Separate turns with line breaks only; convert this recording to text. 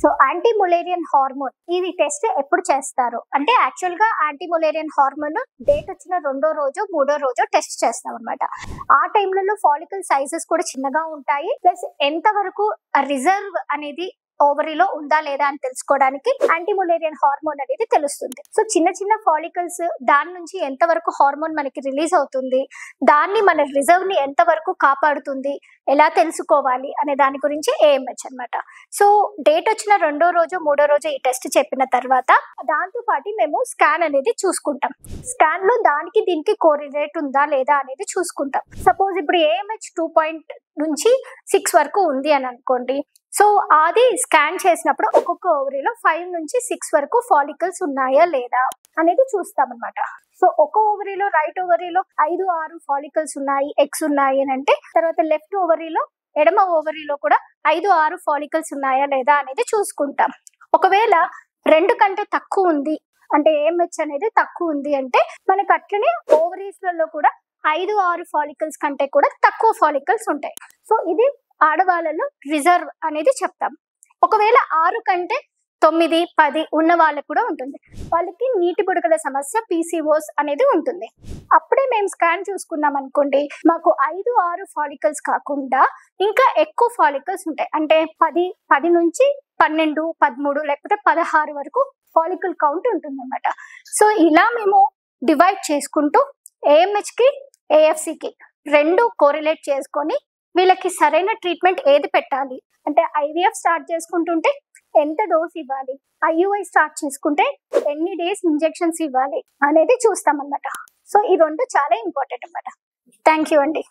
So anti Mullerian hormone ఇది test ఎప్పుడు చేస్తారు అంటే యాక్చువల్ గా యాంటీ ములేరియన్ హార్మోన్ డేట్ వచ్చిన 2వ రోజు 3వ రోజు టెస్ట్ చేస్తాం అనమాట. ఆ టైంలలో ఫాలికల్ సైజెస్ కూడా చిన్నగా ఉంటాయి, ప్లస్ ఎంత వరకు రిజర్వ్ అనేది ఓవరీలో ఉందా లేదా అని తెలుసుకోవడానికి యాంటీ ములేరియన్ హార్మోన్ అనేది తెలుస్తుంది. సో చిన్న చిన్న ఫాలికల్స్ దాని నుంచి ఎంత వరకు హార్మోన్ మనకి రిలీజ్ అవుతుంది, దాన్ని మన రిజర్వ్ ని ఎంత వరకు కాపాడుతుంది, ఎలా తెలుసుకోవాలి అనే దాని గురించి ఏఎంహెచ్ అనమాట. సో డేట్ వచ్చిన 2వ రోజు 3వ రోజు ఈ టెస్ట్ చెప్పిన తర్వాత దాంతో పాటు మేము స్కాన్ అనేది చూసుకుంటాం. స్కాన్ లో దానికి దీనికి కోరిలేట్ ఉందా లేదా అనేది చూసుకుంటాం. సపోజ్ ఇప్పుడు ఏఎంహెచ్ 2 నుంచి 6 వరకు ఉంది అని అనుకోండి. సో అది స్కాన్ చేసినప్పుడు ఒక్కొక్క ఓవరీలో 5 నుంచి 6 వరకు ఫాలికల్స్ ఉన్నాయా లేదా అనేది చూస్తాం అనమాట. సో ఒక ఓవరీలో రైట్ ఓవరీలో 5-6 ఫాలికల్స్ ఉన్నాయి, ఎగ్స్ ఉన్నాయి అని అంటే తర్వాత లెఫ్ట్ ఓవరీలో ఎడమ ఓవరీలో కూడా 5-6 ఫాలికల్స్ ఉన్నాయా లేదా అనేది చూసుకుంటాం. ఒకవేళ 2 కంటే తక్కువ ఉంది అంటే ఏఎంహెచ్ అనేది తక్కువ ఉంది అంటే మనకి అట్లనే ఓవరీస్ లలో కూడా 5-6 ఫాలికల్స్ కంటే కూడా తక్కువ ఫాలికల్స్ ఉంటాయి. సో ఇది ఆడవాళ్ళలో రిజర్వ్ అనేది చెప్తాం. ఒకవేళ 6 కంటే 9, 10 ఉన్న వాళ్ళకు కూడా ఉంటుంది. వాళ్ళకి నీటి బుడగల సమస్య PCOS అనేది ఉంటుంది. అప్పుడే మేము స్కాన్ చూసుకున్నాం అనుకోండి, మాకు 5-6 ఫాలికల్స్ కాకుండా ఇంకా ఎక్కువ ఫాలికల్స్ ఉంటాయి. అంటే 10 నుంచి 12, 13 లేకపోతే 16 వరకు ఫాలికల్ కౌంట్ ఉంటుంది అన్నమాట. సో ఇలా మేము డివైడ్ చేసుకుంటూ ఏఎంహెచ్ కి AFCకి 2 కోరిలేట్ చేసుకొని వీళ్ళకి సరైన ట్రీట్మెంట్ ఏది పెట్టాలి అంటే IVF స్టార్ట్ చేసుకుంటుంటే ఎంత డోస్ ఇవ్వాలి, IUI స్టార్ట్ చేసుకుంటే ఎన్ని డేస్ ఇంజెక్షన్స్ ఇవ్వాలి అనేది చూస్తాం అన్నమాట. సో ఈ 2 చాలా ఇంపార్టెంట్ అన్నమాట. థ్యాంక్ యూ అండి.